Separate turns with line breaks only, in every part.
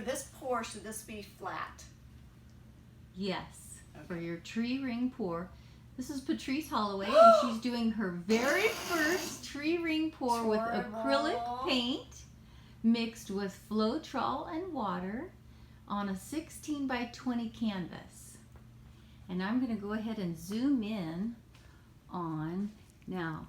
this pour, should this be flat?
Yes,
Okay.
for your tree ring pour. This is Patrice Holloway, and she's doing her very first tree ring pour with acrylic paint mixed with Floetrol and water on a 16 by 20 canvas. And I'm going to go ahead and zoom in on now.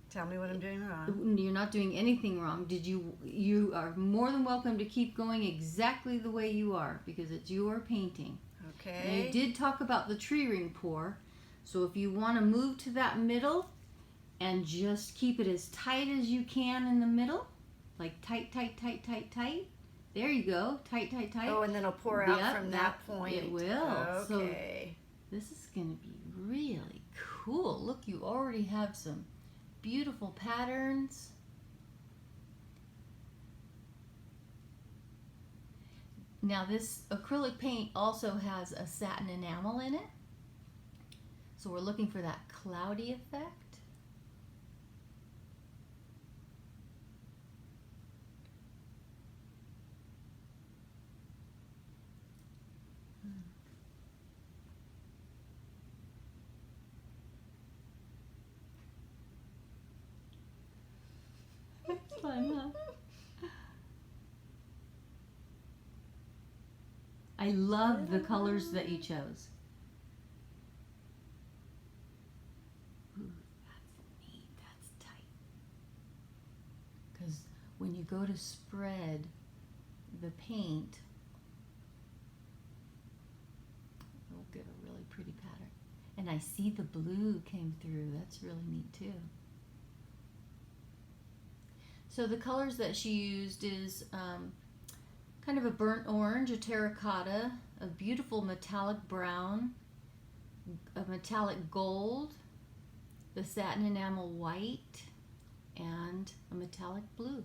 Tell me what I'm doing wrong.
You're not doing anything wrong. You are more than welcome to keep going exactly the way you are because it's your painting.
Okay.
And you did talk about the tree ring pour. So if you want to move to that middle and just keep it as tight as you can in the middle, like tight, tight, tight, tight, tight. There you go. Tight, tight, tight.
Oh, and then it'll pour out from that point.
It will.
Okay.
So this is going to be really cool. Look, you already have some beautiful patterns. Now this acrylic paint also has a satin enamel in it. So we're looking for that cloudy effect. It's fun, huh? I love the colors that you chose. Ooh, that's neat. That's tight. Because when you go to spread the paint, it'll give a really pretty pattern. And I see the blue came through. That's really neat too. So the colors that she used is kind of a burnt orange, a terracotta, a beautiful metallic brown, a metallic gold, the satin enamel white, and a metallic blue.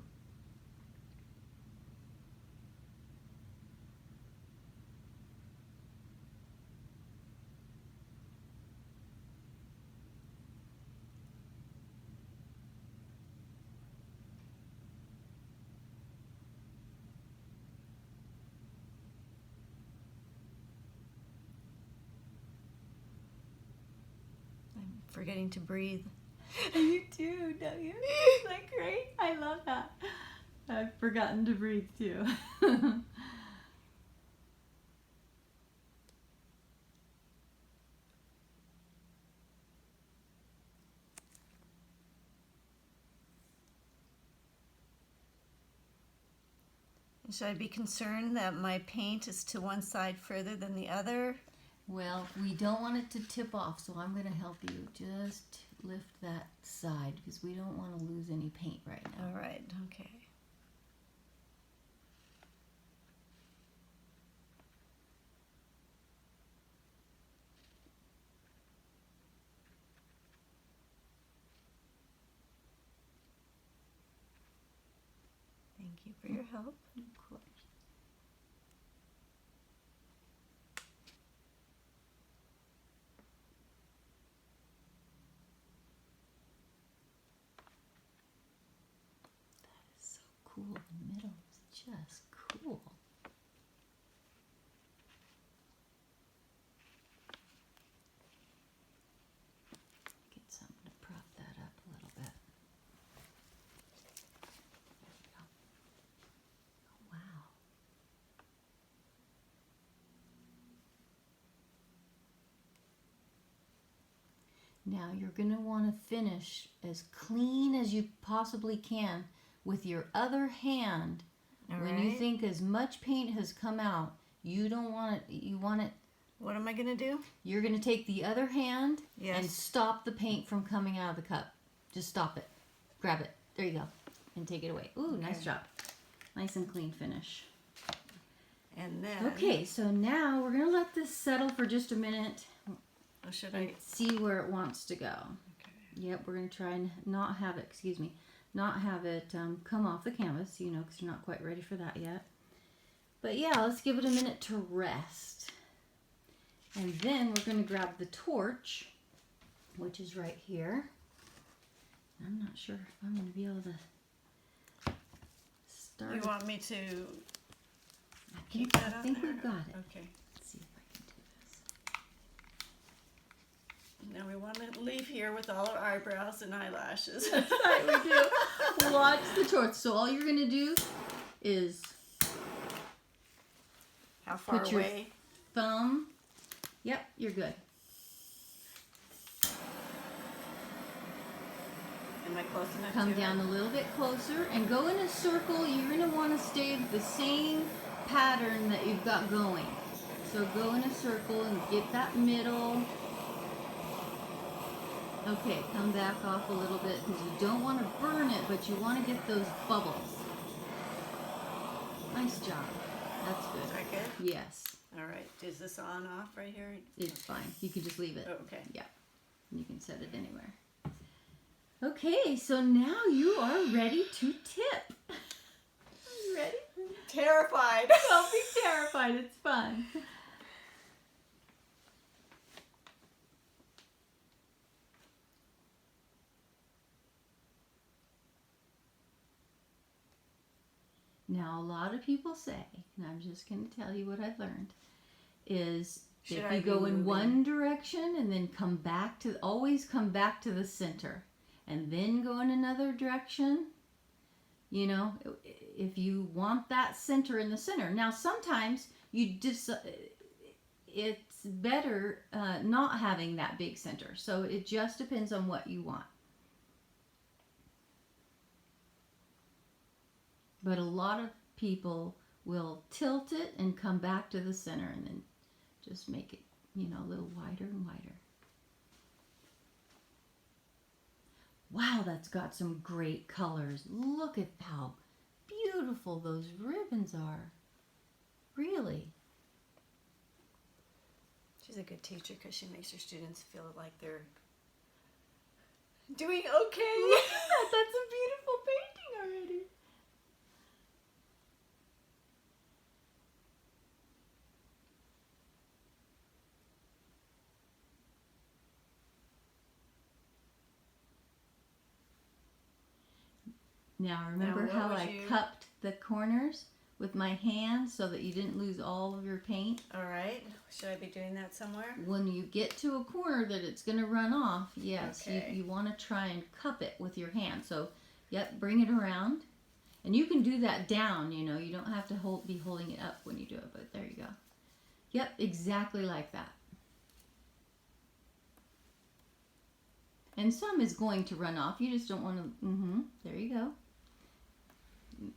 Forgetting to breathe.
You do, don't you? Isn't that great? I love that. I've forgotten to breathe too.
Should I be concerned that my paint is to one side further than the other?
Well, we don't want it to tip off, so I'm going to help you. Just lift that side because we don't want to lose any paint right now.
All right, okay. Thank you for your help.
Of course. Cool. The middle is just cool. Get something to prop that up a little bit. There we go. Oh, wow. Now you're going to want to finish as clean as you possibly can with your other hand. When you think as much paint has come out, you don't want it, you want it.
What am I going to do?
You're going to take the other hand and stop the paint from coming out of the cup. Just stop it. Grab it. There you go. And take it away. Ooh, nice job. Nice and clean finish.
And then...
Okay, so now we're going to let this settle for just a minute.
Oh, should I?
See where it wants to go.
Okay.
Yep, we're going to try and not have it, not have it come off the canvas, you know, because you're not quite ready for that yet. But yeah, let's give it a minute to rest. And then we're going to grab the torch, which is right here. I'm not sure if I'm going to be able to start.
You want me to keep that on
think
there?
we've got it.
Okay.
Let's see if I can do this.
Now we want to leave here with all our eyebrows and eyelashes.
That's right, we do. Watch the torch. So all you're gonna do is
How far
put your
away?
thumb. Yep, you're good.
Am I close enough
Come
to
down
it?
a little bit closer and go in a circle. You're going to want to stay with the same pattern that you've got going. So go in a circle and get that middle. Okay, come back off a little bit because you don't want to burn it, but you want to get those bubbles. Nice job. That's
Is
good.
that good?
Yes,
All right. Is this on off right here?
it's fine. You can just leave it.
Oh, okay.
Yeah, you can set it anywhere. Okay, so now you are ready to tip. Are you ready?
Terrified.
Don't be terrified, it's fun. Now, a lot of people say, and I'm just going to tell you what I've learned, is
Should
if
I
you
be
go in
moving?
one direction and then always come back to the center, and then go in another direction, you know, if you want that center in the center. Now, sometimes it's better not having that big center. So it just depends on what you want. But a lot of people will tilt it and come back to the center and then just make it, you know, a little wider and wider. Wow, that's got some great colors. Look at how beautiful those ribbons are. Really.
She's a good teacher because she makes her students feel like they're doing okay.
Yeah, that's a beautiful painting already. Now remember
what
how
would
I
you-
cupped the corners with my hand so that you didn't lose all of your paint?
All right. Should I be doing that somewhere?
When you get to a corner that it's going to run off, yes,
Okay.
you want to try and cup it with your hand. So, yep, bring it around. And you can do that down, you know. You don't have to be holding it up when you do it, but there you go. Yep, exactly like that. And some is going to run off. You just don't want to, there you go.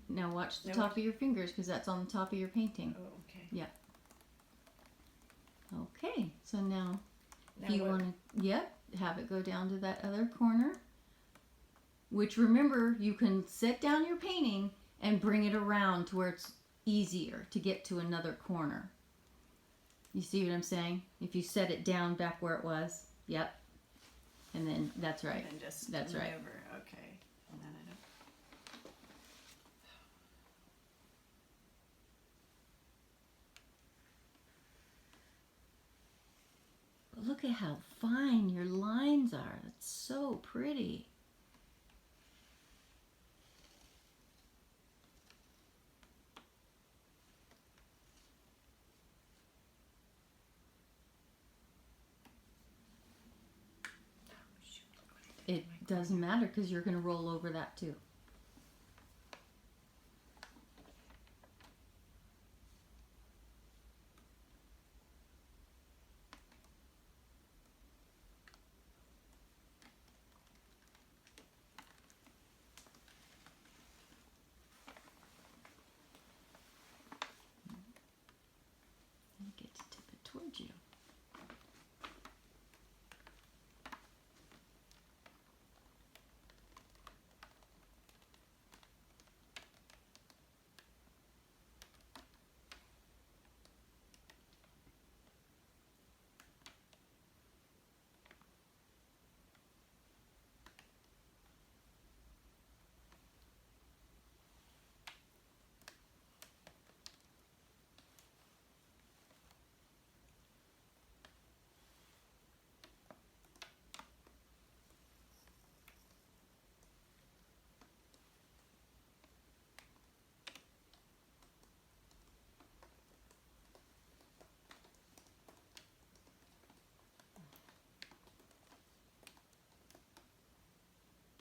Now watch the
Now
top of your fingers because that's on the top of your painting.
Oh, okay.
Okay, so now
Now
if you
what-
want to, have it go down to that other corner. Which remember, you can set down your painting and bring it around to where it's easier to get to another corner. You see what I'm saying? If you set it down back where it was, yep. And then, that's right.
And then just
That's right.
maneuver. Okay. And then I don't.
But look at how fine your lines are. That's so pretty. It doesn't matter because you're going to roll over that too. And get to tip it towards you.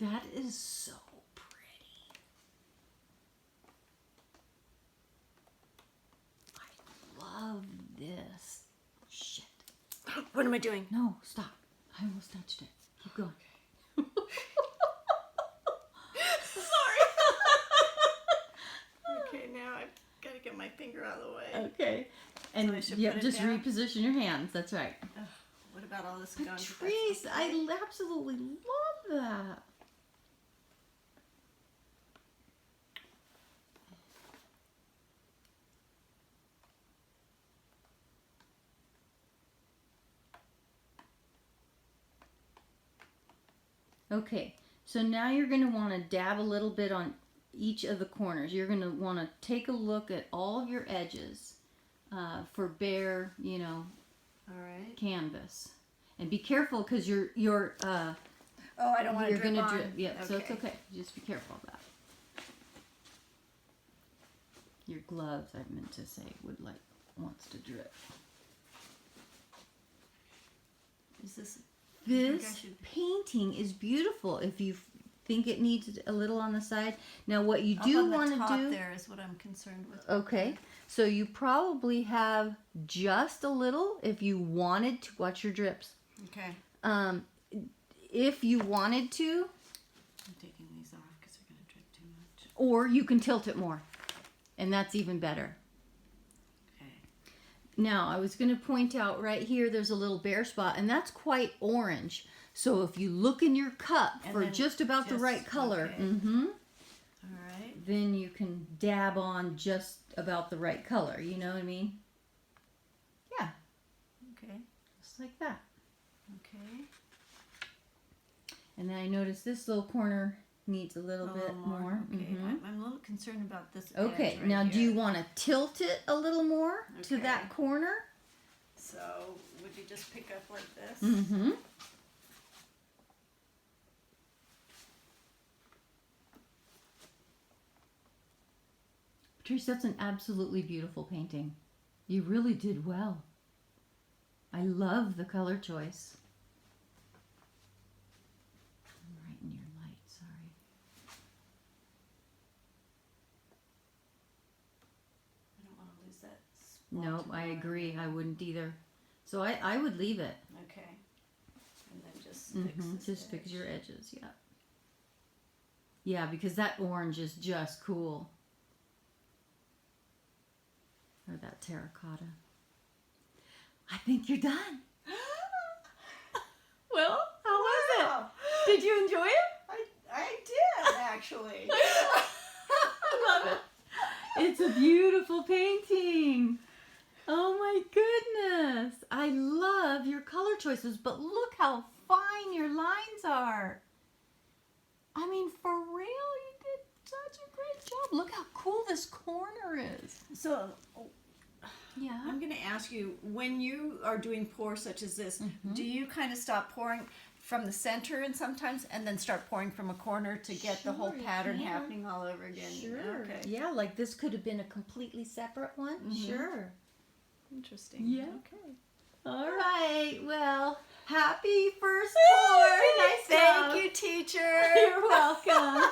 That is so pretty. I love this. Shit.
What am I doing?
No, stop. I almost touched it. Keep going.
Sorry. Okay, now I've got to get my finger out of the way.
Okay. And
So I should
yep,
put it
just
down?
reposition your hands. That's right.
What about all this gunk?
Patrice, I absolutely love that. Okay, so now you're going to want to dab a little bit on each of the corners. You're going to want to take a look at all of your edges for bare,
All right.
canvas. And be careful because you're
Oh, I don't want to
you're
drip
gonna
on.
drip. Yeah, so it's okay. Just be careful of that. Your gloves, I meant to say, wants to drip.
Is this?
This painting is beautiful. If you think it needs a little on the side, now what you do want to do
there is what I'm concerned with.
Okay, so you probably have just a little if you wanted to. Watch your drips.
Okay.
If you wanted to,
I'm taking these off because they're going to drip too much.
or you can tilt it more, and that's even better.
Okay.
Now, I was going to point out right here, there's a little bare spot, and that's quite orange. So if you look in your cup
And
for
then
just about the right color,
okay. All right.
then you can dab on just about the right color. You know what I mean? Yeah,
Okay.
just like that.
Okay.
And then I noticed this little corner needs a little bit more.
Okay.
Mhm.
I'm a little concerned about this.
Okay,
edge right
now do you
here.
want to tilt it a little more to
Okay.
that corner?
So would you just pick up like this?
Mm-hmm. Patrice, that's an absolutely beautiful painting. You really did well. I love the color choice. I'm right in your light, sorry.
I don't want to lose that.
Nope, I agree. I wouldn't either. So I would leave it.
Okay. And then just fix this
Just fix
edge.
your edges, yeah. Yeah, because that orange is just cool. Or that terracotta. I think you're done. Well, how was
Wow.
it? Did you enjoy it?
I did actually.
I love it. It's a beautiful painting. Oh my goodness. I love your color choices, but look how fine your lines are. I mean, for real, you did such a great job. Look how cool this corner is.
So
Yeah.
I'm going to ask you, when you are doing pour such as this, do you kind of stop pouring from the center and sometimes and then start pouring from a corner to get the whole
Sure, you
pattern
can.
happening all over again?
Sure.
Okay.
Yeah, like this could have been a completely separate one. Sure.
Interesting.
Yeah.
Okay.
All right. Well, happy first pour. Nice job.
Thank you, teacher.
You're welcome.